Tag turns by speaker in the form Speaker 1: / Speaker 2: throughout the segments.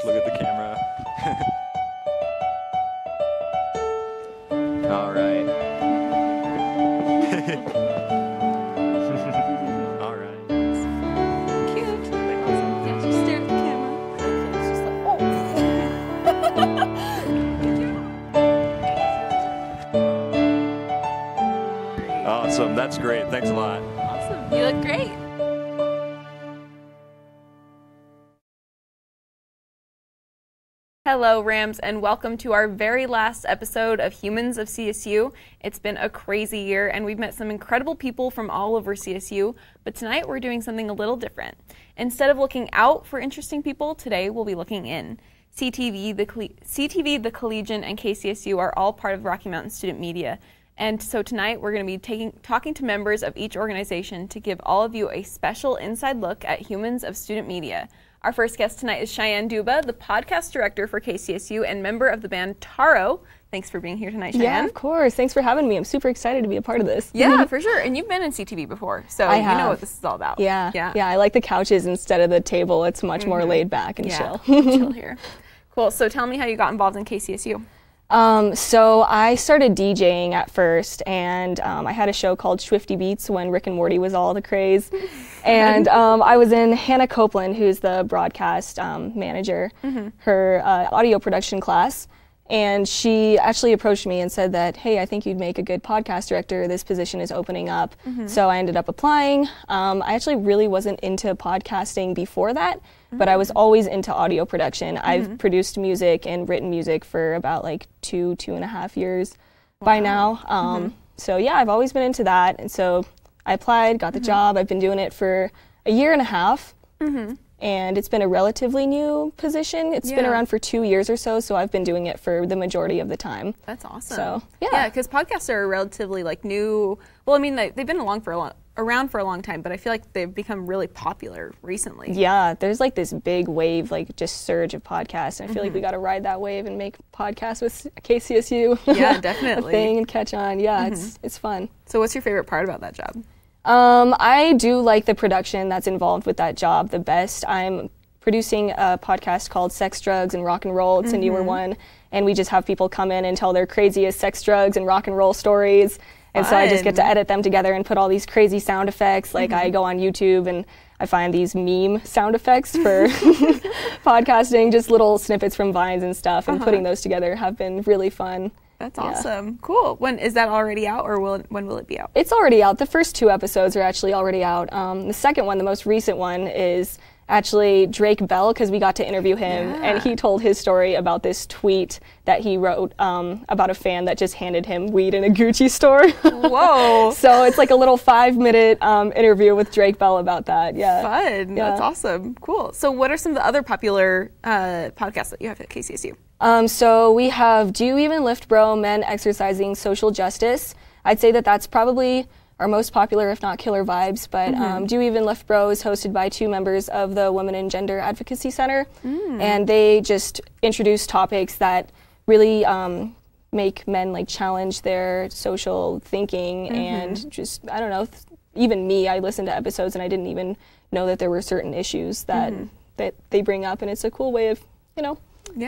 Speaker 1: look at the camera. All right. All right.
Speaker 2: Cute. Yeah, just stare at the camera. It's just like, oh.
Speaker 1: Awesome. That's great. Thanks a lot.
Speaker 2: Awesome. You look great. Hello, Rams, and welcome to our very last episode of Humans of CSU. It's been a crazy year, and we've met some incredible people from all over CSU, but tonight we're doing something a little different. Instead of looking out for interesting people, today we'll be looking in. CTV, the Collegian, and KCSU are all part of Rocky Mountain Student Media, and so tonight we're going to be talking to members of each organization to give all of you a special inside look at Humans of Student Media. Our first guest tonight is Cheyenne Duba, the podcast director for KCSU and member of the band Taro. Thanks for being here tonight, Cheyenne.
Speaker 3: Yeah, of course. Thanks for having me. I'm super excited to be a part of this.
Speaker 2: Yeah, for sure. And you've been in CTV before, so you know what this is all about.
Speaker 3: Yeah. I like the couches instead of the table. It's much more laid back and chill.
Speaker 2: Chill here. Cool. So tell me how you got involved in KCSU.
Speaker 3: So I started DJing at first, and I had a show called Swifty Beats when Rick and Morty was all the craze. And I was in Hannah Copeland, who's the broadcast manager, her audio production class. And she actually approached me and said that, hey, I think you'd make a good podcast director. This position is opening up. So I ended up applying. I actually really wasn't into podcasting before that, but I was always into audio production. I've produced music and written music for about like 2.5 years by now. So yeah, I've always been into that. And so I applied, got the job. I've been doing it for 1.5 years. And it's been a relatively new position. It's been around for 2 years or so, so I've been doing it for the majority of the time.
Speaker 2: That's awesome.
Speaker 3: So,
Speaker 2: yeah, because podcasts are relatively like new. Well, I mean, they've been around for a long time, but I feel like they've become really popular recently.
Speaker 3: Yeah, there's like this big wave, like just surge of podcasts. And I feel like we got to ride that wave and make podcasts with KCSU.
Speaker 2: Yeah, definitely.
Speaker 3: a thing and catch on. Yeah, it's fun.
Speaker 2: So what's your favorite part about that job?
Speaker 3: I do like the production that's involved with that job the best. I'm producing a podcast called Sex, Drugs, and Rock and Roll. It's a newer one, and we just have people come in and tell their craziest sex, drugs, and rock and roll stories. And so I just get to edit them together and put all these crazy sound effects. Like I go on YouTube and I find these meme sound effects for podcasting, just little snippets from Vines and stuff, and putting those together have been really fun.
Speaker 2: That's awesome. Cool. When is that already out, or when will it be out?
Speaker 3: It's already out. The first 2 episodes are actually already out. The second one, the most recent one, is actually Drake Bell, because we got to interview him, and he told his story about this tweet that he wrote about a fan that just handed him weed in a Gucci store.
Speaker 2: Whoa.
Speaker 3: So it's like a little 5-minute interview with Drake Bell about that. Yeah.
Speaker 2: Fun. Yeah. That's awesome. Cool. So what are some of the other popular podcasts that you have at KCSU?
Speaker 3: So we have Do You Even Lift Bro? Men Exercising Social Justice. I'd say that that's probably our most popular, if not killer vibes, but Do You Even Lift Bro? Is hosted by 2 members of the Women and Gender Advocacy Center, and they just introduce topics that really make men like challenge their social thinking and just, I don't know, even me, I listen to episodes and I didn't even know that there were certain issues that they bring up, and it's a cool way of,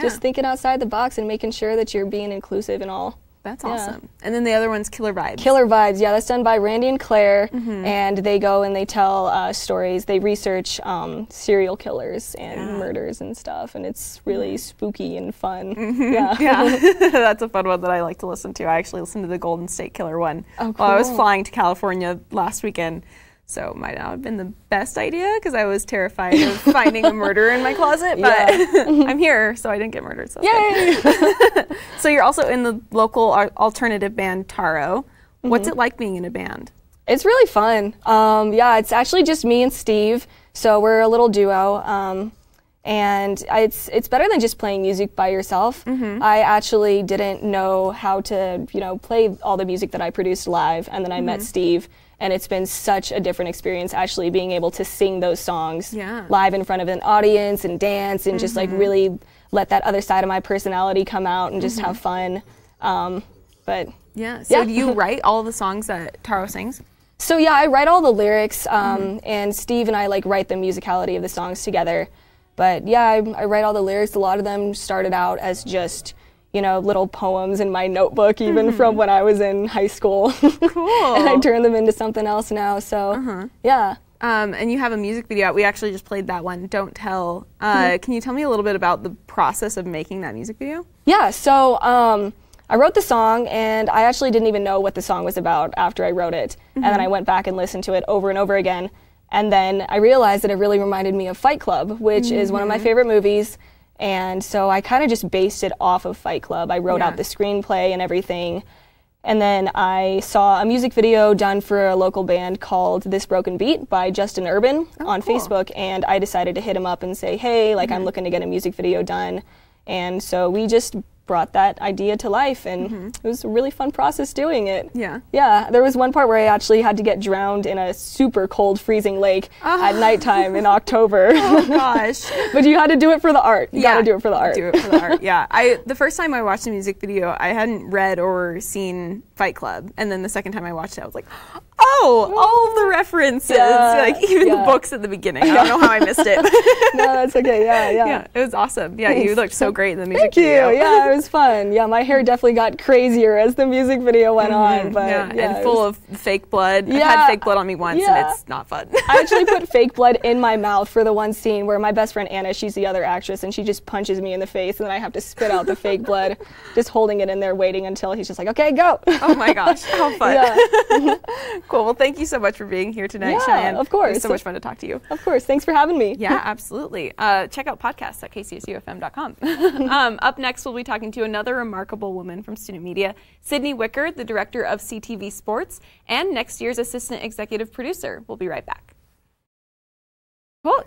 Speaker 3: just thinking outside the box and making sure that you're being inclusive and all.
Speaker 2: That's awesome. And then the other one's Killer Vibes.
Speaker 3: Killer Vibes, yeah, that's done by Randy and Claire, and they go and they tell stories. They research serial killers and murders and stuff, and it's really spooky and fun.
Speaker 2: That's a fun one that I like to listen to. I actually listened to the Golden State Killer one while I was flying to California last weekend. So it might not have been the best idea because I was terrified of finding a murder in my closet, but I'm here, so I didn't get murdered. So yay! So you're also in the local alternative band Taro. What's it like being in a band?
Speaker 3: It's really fun. Yeah, it's actually just me and Steve, so we're a little duo. And it's better than just playing music by yourself. I actually didn't know how to, play all the music that I produced live, and then I met Steve. And it's been such a different experience actually being able to sing those songs live in front of an audience and dance and just like really let that other side of my personality come out and just have fun. But
Speaker 2: so do you write all the songs that Taro sings?
Speaker 3: So yeah, I write all the lyrics and Steve and I like write the musicality of the songs together. But yeah, I write all the lyrics. A lot of them started out as just, you know, little poems in my notebook, even from when I was in high school.
Speaker 2: Cool.
Speaker 3: And I turned them into something else now, so yeah.
Speaker 2: And you have a music video out. We actually just played that one, Don't Tell. Can you tell me a little bit about the process of making that music video?
Speaker 3: Yeah, so I wrote the song, and I actually didn't even know what the song was about after I wrote it. And then I went back and listened to it over and over again. And then I realized that it really reminded me of Fight Club, which is one of my favorite movies. And so I kind of just based it off of Fight Club. I wrote out the screenplay and everything. And then I saw a music video done for a local band called This Broken Beat by Justin Urban on Facebook. And I decided to hit him up and say, hey, like I'm looking to get a music video done. And so we just brought that idea to life, and it was a really fun process doing it. Yeah, there was one part where I actually had to get drowned in a super cold, freezing lake at nighttime in October.
Speaker 2: Oh gosh.
Speaker 3: But you had to do it for the art. You gotta do it for the art.
Speaker 2: Do it for the art, yeah. The first time I watched the music video, I hadn't read or seen Fight Club, and then the second time I watched it, I was like, oh, all of the references, like even the books at the beginning. I don't know how I missed it.
Speaker 3: No, that's okay,
Speaker 2: Yeah, it was awesome. Yeah, you looked so great in the music
Speaker 3: video.
Speaker 2: video.
Speaker 3: Yeah, it was fun. Yeah, my hair definitely got crazier as the music video went on. But
Speaker 2: and full of fake blood. I've had fake blood on me once, and it's not fun.
Speaker 3: I actually put fake blood in my mouth for the one scene where my best friend Anna, she's the other actress, and she just punches me in the face, and then I have to spit out the fake blood, just holding it in there, waiting until he's just like, okay, go.
Speaker 2: Oh my gosh, how fun. Cool. Well, thank you so much for being here tonight, Cheyenne.
Speaker 3: Of course.
Speaker 2: It was so much fun to talk to you.
Speaker 3: Of course. Thanks for having me.
Speaker 2: Yeah, absolutely. Check out podcasts at kcsufm.com. Up next, we'll be talking to another remarkable woman from student media, Sydney Wicker, the director of CTV Sports, and next year's assistant executive producer. We'll be right back. Cool.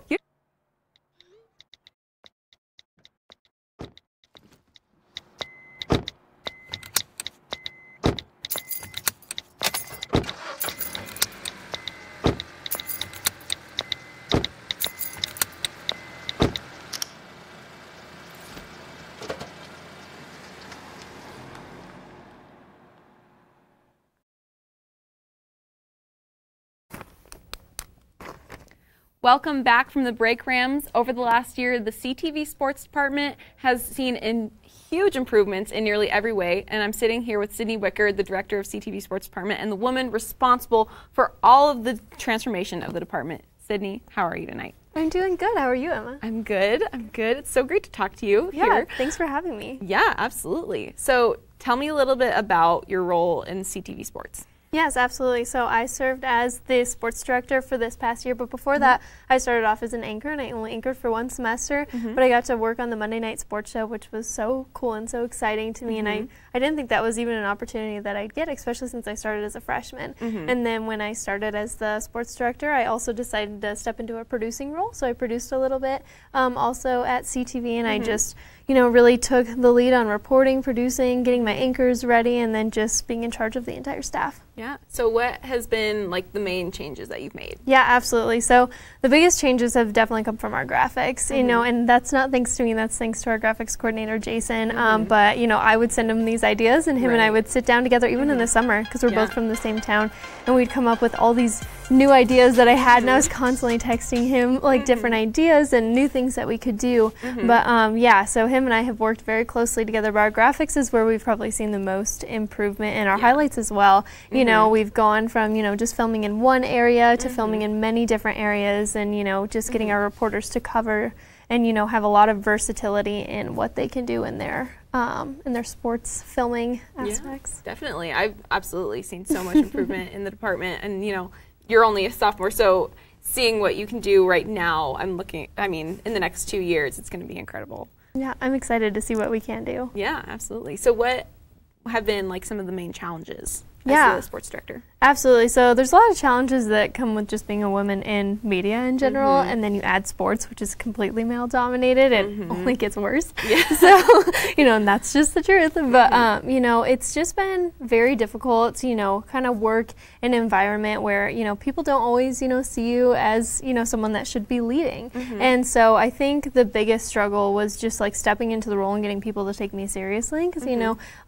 Speaker 2: Welcome back from the break, Rams. Over the last year, the CTV Sports Department has seen huge improvements in nearly every way, and I'm sitting here with Sydney Wicker, the director of CTV Sports Department, and the woman responsible for all of the transformation of the department. Sydney, how are you tonight?
Speaker 4: I'm doing good. How are you, Emma?
Speaker 2: I'm good. It's so great to talk to you here.
Speaker 4: Thanks for having me.
Speaker 2: Yeah, absolutely. So tell me a little bit about your role in CTV Sports.
Speaker 4: Yes, absolutely. So I served as the sports director for this past year, but before that, I started off as an anchor, and I only anchored for one semester, but I got to work on the Monday night sports show, which was so cool and so exciting to me, and I didn't think that was even an opportunity that I'd get, especially since I started as a freshman. And then when I started as the sports director, I also decided to step into a producing role, so I produced a little bit also at CTV, and I just really took the lead on reporting, producing, getting my anchors ready, and then just being in charge of the entire staff.
Speaker 2: Yeah. So what has been like the main changes that you've made?
Speaker 4: Yeah, absolutely. So the biggest changes have definitely come from our graphics, and that's not thanks to me, that's thanks to our graphics coordinator, Jason. But, I would send him these ideas, and him and I would sit down together even in the summer, because we're both from the same town, and we'd come up with all these new ideas that I had, and I was constantly texting him like different ideas and new things that we could do. But yeah, so him and I have worked very closely together, but our graphics is where we've probably seen the most improvement, and our highlights as well. We've gone from, just filming in one area to filming in many different areas, and, just getting our reporters to cover and, have a lot of versatility in what they can do in their sports filming aspects.
Speaker 2: Yeah, definitely. I've absolutely seen so much improvement in the department, and, you're only a sophomore, so seeing what you can do right now, in the next 2 years, it's going to be incredible.
Speaker 4: Yeah, I'm excited to see what we can do.
Speaker 2: Yeah, absolutely. So what have been like some of the main challenges as the sports director?
Speaker 4: Absolutely. So there's a lot of challenges that come with just being a woman in media in general, and then you add sports, which is completely male dominated, and only gets worse. Yeah. So, and that's just the truth. But, it's just been very difficult to, kind of work in an environment where, people don't always, see you as, someone that should be leading. And so I think the biggest struggle was just like stepping into the role and getting people to take me seriously, because,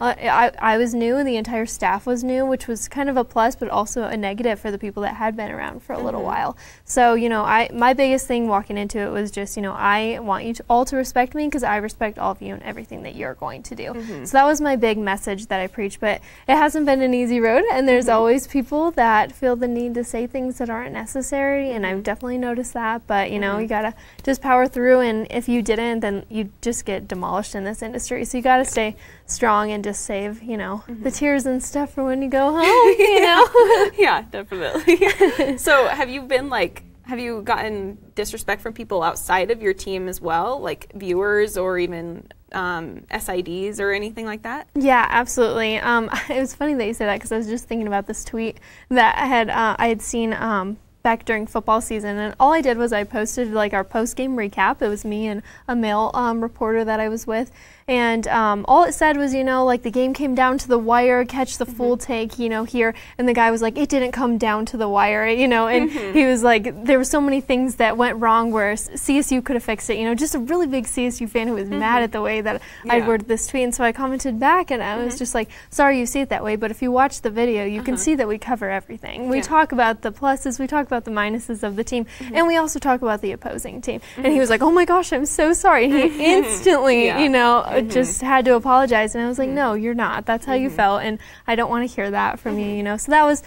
Speaker 4: I was new, and the entire staff was new, which was kind of a plus, but also a negative for the people that had been around for a little while. So, my biggest thing walking into it was just, I want you all to respect me because I respect all of you and everything that you're going to do. So that was my big message that I preach, but it hasn't been an easy road, and there's always people that feel the need to say things that aren't necessary, and I've definitely noticed that, but, you gotta just power through, and if you didn't, then you just get demolished in this industry. So you gotta stay strong and just save, the tears and stuff for when you go home,
Speaker 2: Yeah, definitely. So have you gotten disrespect from people outside of your team as well, like viewers or even SIDs or anything like that?
Speaker 4: Yeah, absolutely. It was funny that you said that because I was just thinking about this tweet that I had seen back during football season, and all I did was I posted like our post-game recap. It was me and a male reporter that I was with, and all it said was, like the game came down to the wire, catch the full take, here, and the guy was like, it didn't come down to the wire, and he was like, there were so many things that went wrong where CSU could have fixed it, just a really big CSU fan who was mad at the way that I worded this tweet, and so I commented back, and I was just like, sorry you see it that way, but if you watch the video, you can see that we cover everything. We talk about the pluses, we talk about the minuses of the team, and we also talk about the opposing team. And he was like, oh my gosh, I'm so sorry. And he instantly, just had to apologize. And I was like, no, you're not. That's how you felt, and I don't want to hear that from you, So that was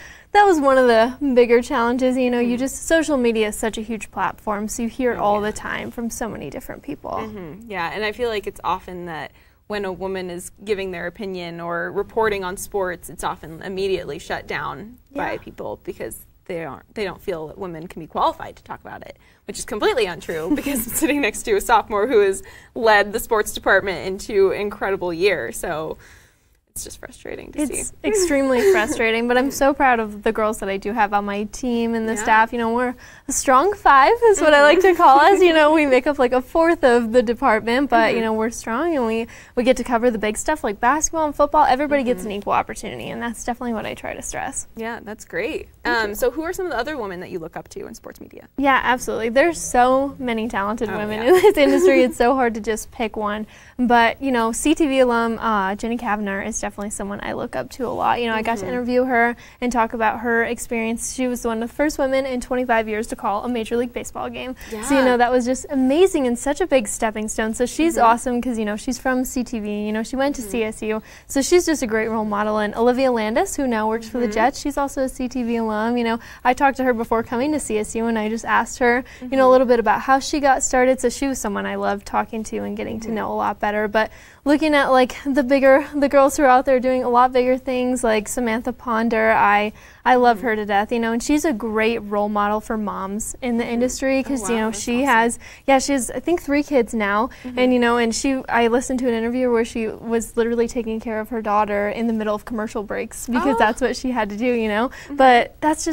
Speaker 4: one of the bigger challenges. You just, social media is such a huge platform, so you hear it all the time from so many different people.
Speaker 2: Yeah, and I feel like it's often that when a woman is giving their opinion or reporting on sports, it's often immediately shut down by people because they don't feel that women can be qualified to talk about it, which is completely untrue because I'm sitting next to a sophomore who has led the sports department into an incredible year. So it's just frustrating to see. It's
Speaker 4: extremely frustrating, but I'm so proud of the girls that I do have on my team and the staff. We're a strong five is what I like to call us. We make up like a fourth of the department, but we're strong, and we get to cover the big stuff like basketball and football. Everybody gets an equal opportunity, and that's definitely what I try to stress.
Speaker 2: Yeah, that's great. So who are some of the other women that you look up to in sports media?
Speaker 4: Yeah, absolutely. There's so many talented women in this industry. It's so hard to just pick one. But, CTV alum Jenny Kavner is definitely someone I look up to a lot. I got to interview her and talk about her experience. She was one of the first women in 25 years to call a Major League Baseball game. Yeah. So, that was just amazing and such a big stepping stone. So she's awesome because, she's from CTV. She went to CSU. So she's just a great role model. And Olivia Landis, who now works for the Jets, she's also a CTV alum. I talked to her before coming to CSU, and I just asked her, a little bit about how she got started. So she was someone I loved talking to and getting to know a lot better. But looking at like the girls who are out there doing a lot bigger things, like Samantha Ponder, I love her to death, and she's a great role model for moms in the industry because, she has I think 3 kids now, and, and I listened to an interview where she was literally taking care of her daughter in the middle of commercial breaks because that's what she had to do, but that's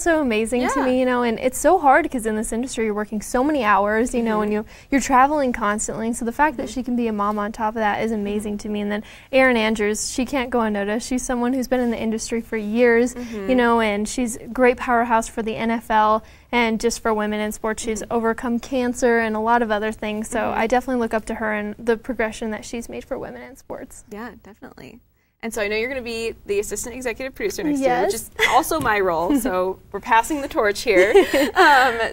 Speaker 4: so amazing to me, and it's so hard because in this industry you're working so many hours, and you're traveling constantly, so the fact that she can be a mom on top of that is amazing to me. And then Erin Andrews, she can't go unnoticed. She's someone who's been in the industry for years, and she's a great powerhouse for the NFL and just for women in sports. She's overcome cancer and a lot of other things. So I definitely look up to her and the progression that she's made for women in sports.
Speaker 2: Yeah, definitely. And so I know you're going to be the assistant executive producer next year, which is also my role. So we're passing the torch here.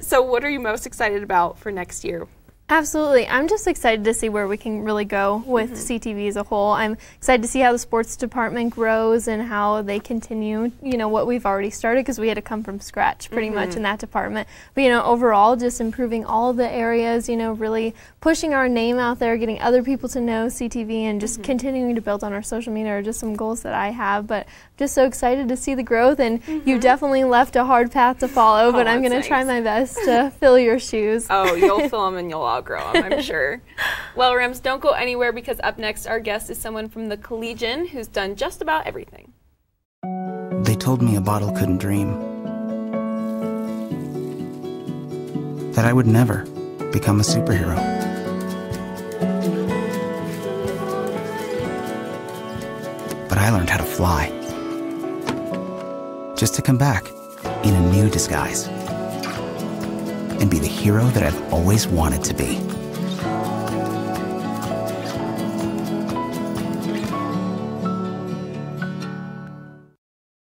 Speaker 2: So what are you most excited about for next year?
Speaker 4: Absolutely. I'm just excited to see where we can really go with CTV as a whole. I'm excited to see how the sports department grows and how they continue, what we've already started, because we had to come from scratch pretty much in that department. But, overall, just improving all the areas, really pushing our name out there, getting other people to know CTV, and just continuing to build on our social media are just some goals that I have. But I'm just so excited to see the growth, and you definitely left a hard path to follow, but I'm going to try my best to fill your shoes.
Speaker 2: Oh, you'll fill them and you'll all grow them, I'm sure. Well, Rems, don't go anywhere because up next our guest is someone from the Collegian who's done just about everything.
Speaker 5: They told me a bottle couldn't dream, that I would never become a superhero. But I learned how to fly, just to come back in a new disguise and be the hero that I've always wanted to be.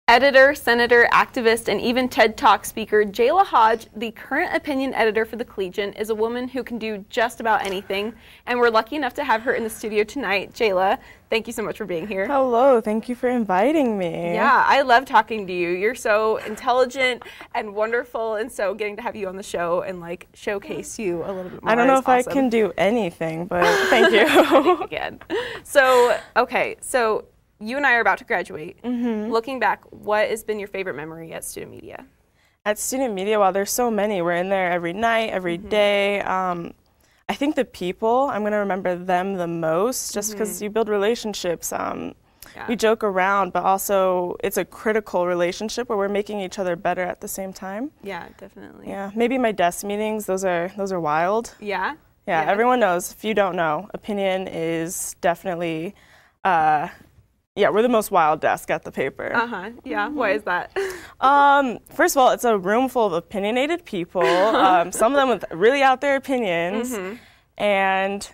Speaker 2: Editor, senator, activist, and even TED Talk speaker Jayla Hodge, the current opinion editor for the Collegian, is a woman who can do just about anything, and we're lucky enough to have her in the studio tonight. Jayla, thank you so much for being here.
Speaker 6: Hello, thank you for inviting me.
Speaker 2: Yeah, I love talking to you. You're so intelligent and wonderful, and so getting to have you on the show and like showcase you a little bit more.
Speaker 6: I don't know
Speaker 2: is
Speaker 6: if
Speaker 2: awesome.
Speaker 6: I can do anything, but thank you.
Speaker 2: I think you can. So, okay, so you and I are about to graduate.
Speaker 6: Mm-hmm.
Speaker 2: Looking back, what has been your favorite memory at Student Media?
Speaker 6: At Student Media, wow, there's so many. We're in there every night, every day. I think the people, I'm going to remember them the most just because you build relationships. We joke around, but also it's a critical relationship where we're making each other better at the same time.
Speaker 2: Yeah, definitely.
Speaker 6: Yeah, maybe my desk meetings, those are wild.
Speaker 2: Yeah?
Speaker 6: Yeah, everyone knows. If you don't know, opinion is definitely, we're the most wild desk at the paper.
Speaker 2: Yeah, why is that?
Speaker 6: First of all, it's a room full of opinionated people, some of them with really out there opinions, and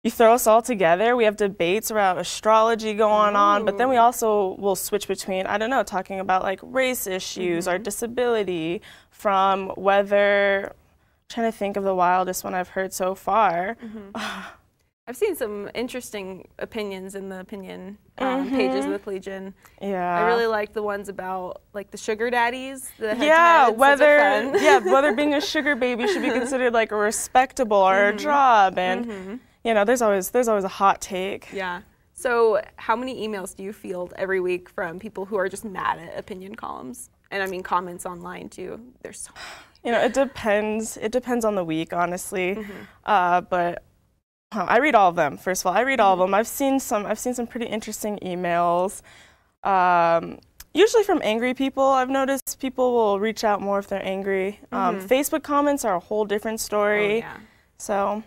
Speaker 6: you throw us all together. We have debates around astrology going on, but then we also will switch between, I don't know, talking about like race issues or disability, from weather. Trying to think of the wildest one I've heard so far.
Speaker 2: I've seen some interesting opinions in the opinion pages of the Collegian.
Speaker 6: Yeah.
Speaker 2: I really like the ones about like the sugar daddies. The
Speaker 6: whether being a sugar baby should be considered like a respectable or a job, and you know, there's always a hot take.
Speaker 2: Yeah. So how many emails do you field every week from people who are just mad at opinion columns? And I mean comments online too. There's so many.
Speaker 6: You know, it depends. It depends on the week, honestly. But I read all of them. First of all, I read all of them. I've seen some pretty interesting emails. Usually from angry people. I've noticed people will reach out more if they're angry. Facebook comments are a whole different story.
Speaker 2: Oh, yeah.
Speaker 6: So,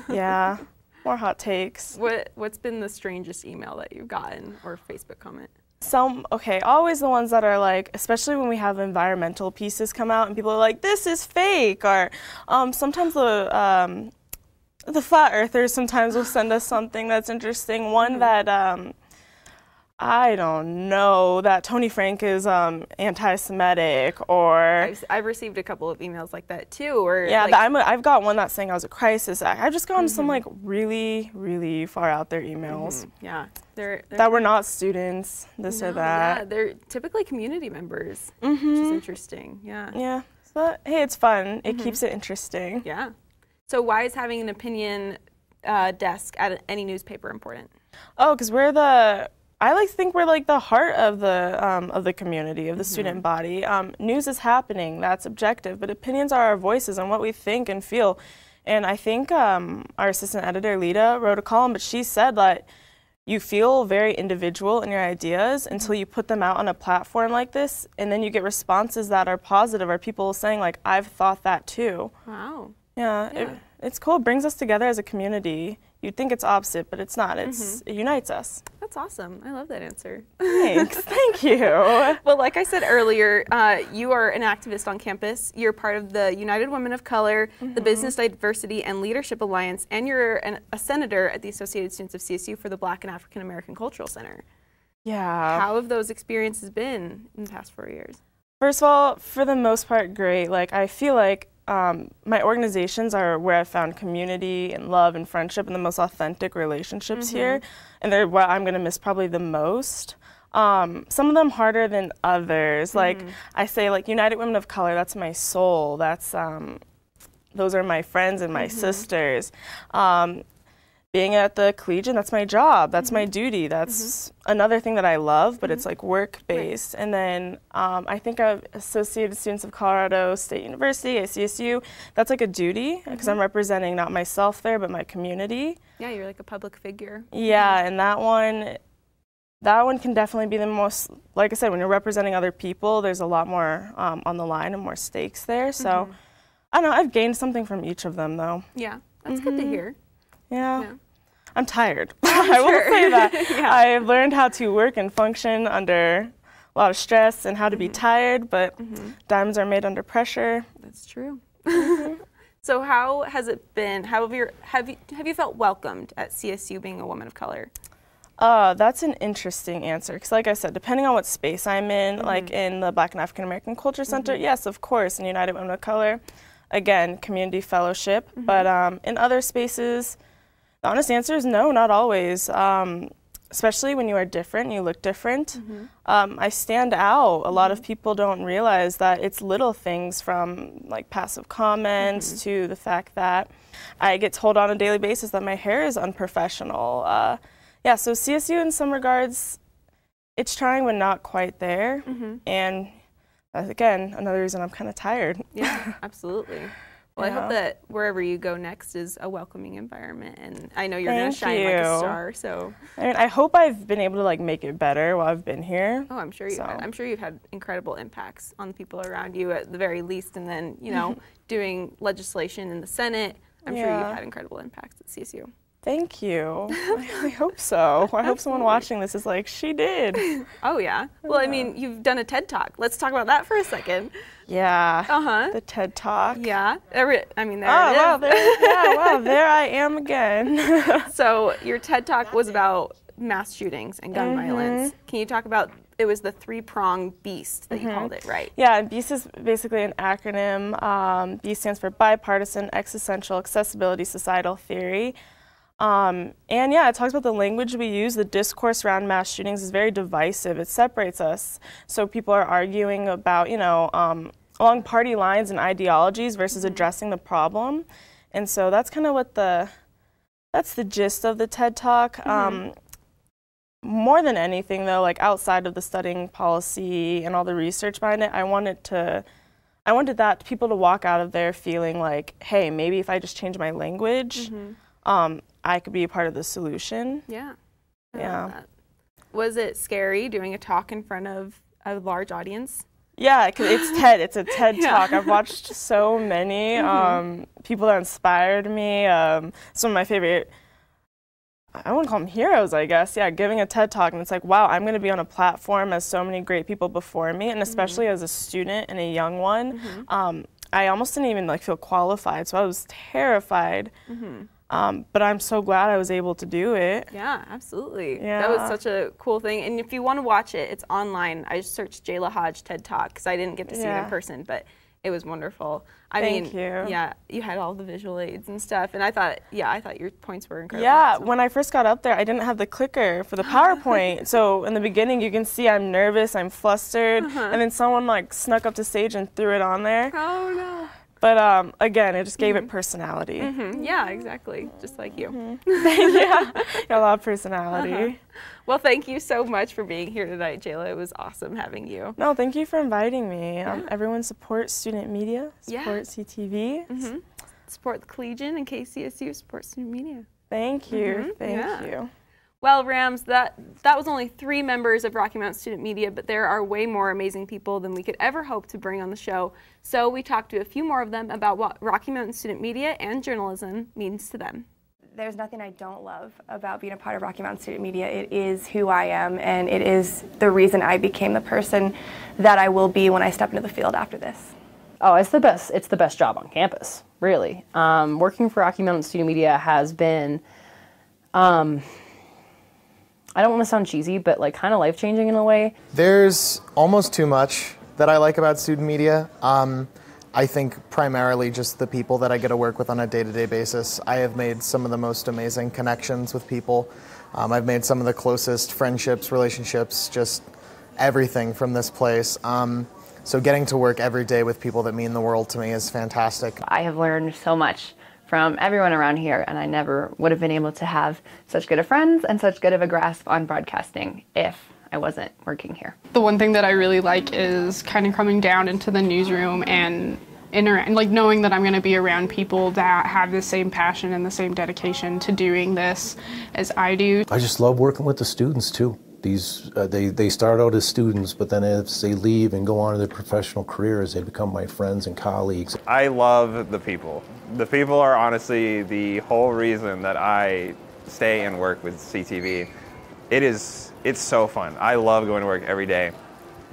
Speaker 6: yeah, more hot takes.
Speaker 2: What's been the strangest email that you've gotten or Facebook comment?
Speaker 6: Always the ones that are like, especially when we have environmental pieces come out and people are like, this is fake, or sometimes the flat earthers sometimes will send us something that's interesting. One that, I don't know, that Tony Frank is anti-Semitic, or...
Speaker 2: I've received a couple of emails like that too. Or
Speaker 6: yeah,
Speaker 2: like,
Speaker 6: I've got one that's saying I was a crisis act. I've just gotten some like really, really far out there emails.
Speaker 2: Yeah. They're
Speaker 6: that were not students, this or that.
Speaker 2: Yeah, they're typically community members, which is interesting. Yeah.
Speaker 6: Yeah, but hey, it's fun. It keeps it interesting.
Speaker 2: Yeah. So why is having an opinion desk at any newspaper important?
Speaker 6: Oh, because I like to think we're like the heart of the community, of the student body. News is happening, that's objective, but opinions are our voices and what we think and feel. And I think our assistant editor, Lita, wrote a column, but she said that you feel very individual in your ideas until you put them out on a platform like this, and then you get responses that are positive, or people saying like, I've thought that too.
Speaker 2: Wow.
Speaker 6: Yeah. It's cool. It brings us together as a community. You'd think it's opposite, but it's not. It unites us.
Speaker 2: That's awesome. I love that answer.
Speaker 6: Thanks. Thank you.
Speaker 2: Well, like I said earlier, you are an activist on campus. You're part of the United Women of Color, the Business Diversity and Leadership Alliance, and you're a senator at the Associated Students of CSU for the Black and African American Cultural Center.
Speaker 6: Yeah.
Speaker 2: How have those experiences been in the past 4 years?
Speaker 6: First of all, for the most part, great. Like, I feel like my organizations are where I've found community and love and friendship and the most authentic relationships here, and they're what I'm going to miss probably the most. Some of them harder than others. Like I say, like United Women of Color, that's my soul. That's those are my friends and my sisters. Being at the Collegian, that's my job, that's my duty, that's another thing that I love, but it's like work-based. And then I think of Associated Students of Colorado State University, ACSU, that's like a duty, because I'm representing not myself there, but my community.
Speaker 2: Yeah, you're like a public figure.
Speaker 6: Yeah, and that one can definitely be the most, like I said, when you're representing other people, there's a lot more on the line and more stakes there. So, I don't know, I've gained something from each of them, though.
Speaker 2: Yeah, that's good to hear.
Speaker 6: Yeah. I'm tired. I will say that. I've learned how to work and function under a lot of stress and how to be tired, but diamonds are made under pressure.
Speaker 2: That's true. So how has it been? How have you felt welcomed at CSU being a woman of color?
Speaker 6: That's an interesting answer because, like I said, depending on what space I'm in, like in the Black and African American Culture Center, yes, of course, in United Women of Color, again, community fellowship. But in other spaces, the honest answer is no, not always. Especially when you are different, you look different. I stand out. A lot of people don't realize that it's little things from like passive comments to the fact that I get told on a daily basis that my hair is unprofessional. Yeah, so CSU in some regards, it's trying but not quite there. And again, another reason I'm kind of tired.
Speaker 2: Yeah, absolutely. Well, I hope that wherever you go next is a welcoming environment, and I know you're going to shine like a star. So,
Speaker 6: I mean, I hope I've been able to like make it better while I've been here.
Speaker 2: Oh, I'm sure you have. I'm sure you've had incredible impacts on the people around you at the very least, and then you know, doing legislation in the Senate. I'm sure you've had incredible impacts at CSU.
Speaker 6: Thank you. I hope so. I hope someone watching this is like, she did.
Speaker 2: Oh, yeah. Well, I mean, you've done a TED Talk. Let's talk about that for a second.
Speaker 6: Yeah. The TED Talk.
Speaker 2: Yeah. I mean, there
Speaker 6: it is.
Speaker 2: Wow,
Speaker 6: wow, there I am again.
Speaker 2: So your TED Talk was about mass shootings and gun violence. Can you talk about, it was the three-pronged BEAST that you called it, right?
Speaker 6: Yeah, BEAST is basically an acronym. BEAST stands for Bipartisan, Existential, Accessibility, Societal Theory. And yeah, it talks about the language we use. The discourse around mass shootings is very divisive. It separates us. So people are arguing about, you know, along party lines and ideologies versus addressing the problem. And so that's kind of what that's the gist of the TED Talk. More than anything though, like outside of the studying policy and all the research behind it, I wanted that people to walk out of there feeling like, hey, maybe if I just change my language, I could be a part of the solution.
Speaker 2: Yeah. I love that. Was it scary doing a talk in front of a large audience?
Speaker 6: Yeah, 'cause it's TED. It's a TED Talk. I've watched so many people that inspired me. Some of my favorite, I wouldn't call them heroes, I guess. Yeah, giving a TED Talk, and it's like, wow, I'm going to be on a platform as so many great people before me, and especially as a student and a young one. I almost didn't even like feel qualified, so I was terrified. But I'm so glad I was able to do it.
Speaker 2: Yeah, absolutely.
Speaker 6: Yeah.
Speaker 2: That was such a cool thing. And if you want to watch it, it's online. I just searched Jayla Hodge TED Talk because I didn't get to see it in person, but it was wonderful.
Speaker 6: Thank you.
Speaker 2: Yeah, you had all the visual aids and stuff, and I thought your points were incredible.
Speaker 6: Yeah, when I first got up there, I didn't have the clicker for the PowerPoint. So in the beginning, you can see I'm nervous, I'm flustered, and then someone like snuck up to stage and threw it on there.
Speaker 2: Oh no.
Speaker 6: But again, it just gave it personality.
Speaker 2: Yeah, exactly. Just like you.
Speaker 6: Yeah, a lot of personality.
Speaker 2: Well, thank you so much for being here tonight, Jayla. It was awesome having you.
Speaker 6: No, thank you for inviting me. Everyone support student media, support CTV.
Speaker 2: Support the Collegian and KCSU, support student media.
Speaker 6: Thank you, thank you.
Speaker 2: Well, Rams, that was only 3 members of Rocky Mountain Student Media, but there are way more amazing people than we could ever hope to bring on the show. So we talked to a few more of them about what Rocky Mountain Student Media and journalism means to them.
Speaker 7: There's nothing I don't love about being a part of Rocky Mountain Student Media. It is who I am, and it is the reason I became the person that I will be when I step into the field after this.
Speaker 8: Oh, it's the best. It's the best job on campus, really. Working for Rocky Mountain Student Media has been, I don't want to sound cheesy, but like kind of life-changing in a way.
Speaker 9: There's almost too much that I like about student media. I think primarily just the people that I get to work with on a day-to-day basis. I have made some of the most amazing connections with people. I've made some of the closest friendships, relationships, just everything from this place. So getting to work every day with people that mean the world to me is fantastic.
Speaker 10: I have learned so much from everyone around here, and I never would have been able to have such good of friends and such good of a grasp on broadcasting if I wasn't working here.
Speaker 11: The one thing that I really like is kind of coming down into the newsroom and like knowing that I'm going to be around people that have the same passion and the same dedication to doing this as I do.
Speaker 12: I just love working with the students too. They start out as students, but then as they leave and go on to their professional careers, they become my friends and colleagues.
Speaker 1: I love the people. The people are honestly the whole reason that I stay and work with CTV. It's so fun. I love going to work every day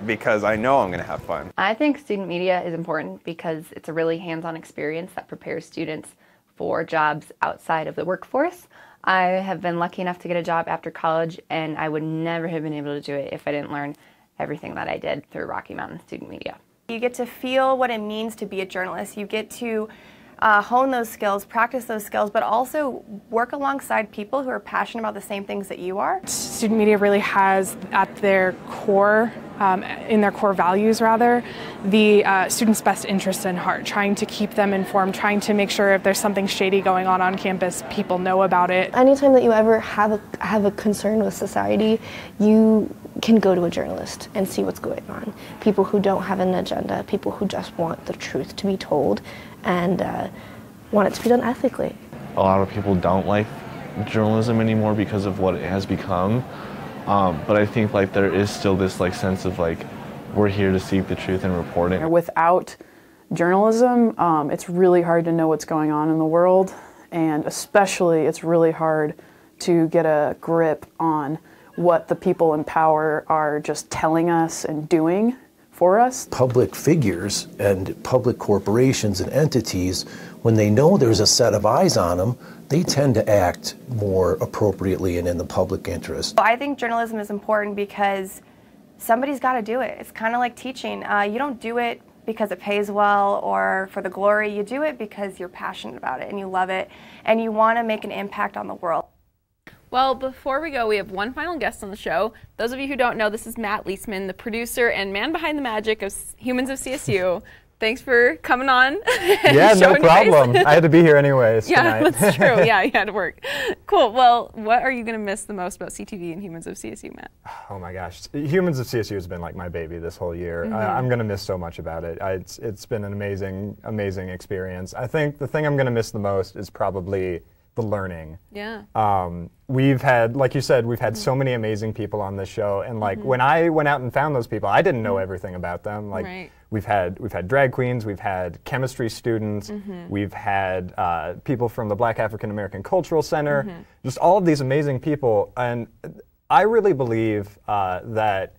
Speaker 1: because I know I'm going to have fun.
Speaker 10: I think student media is important because it's a really hands-on experience that prepares students for jobs outside of the workforce. I have been lucky enough to get a job after college, and I would never have been able to do it if I didn't learn everything that I did through Rocky Mountain Student Media.
Speaker 7: You get to feel what it means to be a journalist. You get to hone those skills, practice those skills, but also work alongside people who are passionate about the same things that you are.
Speaker 13: Student media really has at their core, in their core values rather, the students' best interest in heart, trying to keep them informed, trying to make sure if there's something shady going on campus, people know about it.
Speaker 14: Anytime that you ever have a concern with society, you can go to a journalist and see what's going on. People who don't have an agenda, people who just want the truth to be told and want it to be done ethically.
Speaker 15: A lot of people don't like journalism anymore because of what it has become, but I think like there is still this like sense of like we're here to seek the truth and report it.
Speaker 16: Without journalism, it's really hard to know what's going on in the world, and especially it's really hard to get a grip on what the people in power are just telling us and doing for us.
Speaker 12: Public figures and public corporations and entities, when they know there's a set of eyes on them, they tend to act more appropriately and in the public interest.
Speaker 7: I think journalism is important because somebody's got to do it. It's kind of like teaching. You don't do it because it pays well or for the glory. You do it because you're passionate about it and you love it and you want to make an impact on the world.
Speaker 2: Well, before we go, we have one final guest on the show. Those of you who don't know, this is Matt Leisman, the producer and man behind the magic of Humans of CSU. Thanks for coming on.
Speaker 17: Yeah, no problem. I had to be here anyways
Speaker 2: yeah,
Speaker 17: tonight.
Speaker 2: That's true. Yeah, you had to work. Cool. Well, what are you going to miss the most about CTV and Humans of CSU, Matt?
Speaker 17: Oh my gosh. Humans of CSU has been like my baby this whole year. I'm going to miss so much about it. It's been an amazing experience. I think the thing I'm going to miss the most is probably the learning.
Speaker 2: Yeah.
Speaker 17: We've had, like you said, we've had so many amazing people on this show, and like when I went out and found those people, I didn't know everything about them. Like we've had drag queens, we've had chemistry students, we've had people from the Black African American Cultural Center, just all of these amazing people, and I really believe that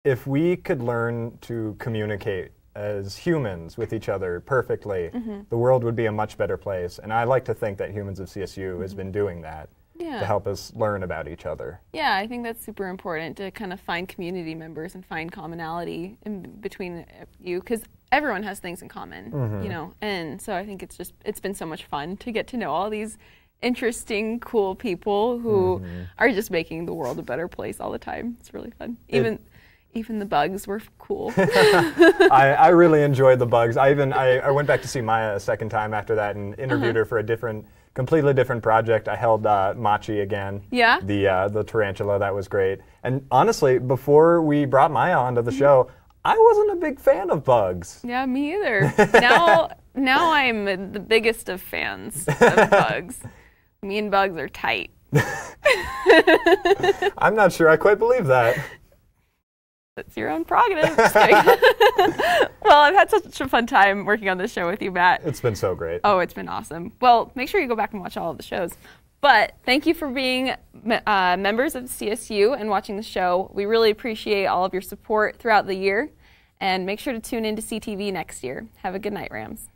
Speaker 17: if we could learn to communicate as humans with each other perfectly, the world would be a much better place. And I like to think that Humans of CSU has been doing that to help us learn about each other.
Speaker 2: Yeah, I think that's super important to kind of find community members and find commonality in between you, because everyone has things in common, you know. And so I think it's been so much fun to get to know all these interesting, cool people who are just making the world a better place all the time. It's really fun. Even the bugs were cool.
Speaker 17: I really enjoyed the bugs. I went back to see Maya a second time after that and interviewed her for a completely different project. I held Machi again.
Speaker 2: Yeah?
Speaker 17: The tarantula, that was great. And honestly, before we brought Maya onto the show, I wasn't a big fan of bugs.
Speaker 2: Yeah, me either. Now I'm the biggest of fans of bugs. Me and bugs are tight.
Speaker 17: I'm not sure I quite believe that.
Speaker 2: It's your own prerogative. Just kidding. Well, I've had such a fun time working on this show with you, Matt.
Speaker 17: It's been so great.
Speaker 2: Oh, it's been awesome. Well, make sure you go back and watch all of the shows. But thank you for being members of CSU and watching the show. We really appreciate all of your support throughout the year. And make sure to tune in to CTV next year. Have a good night, Rams.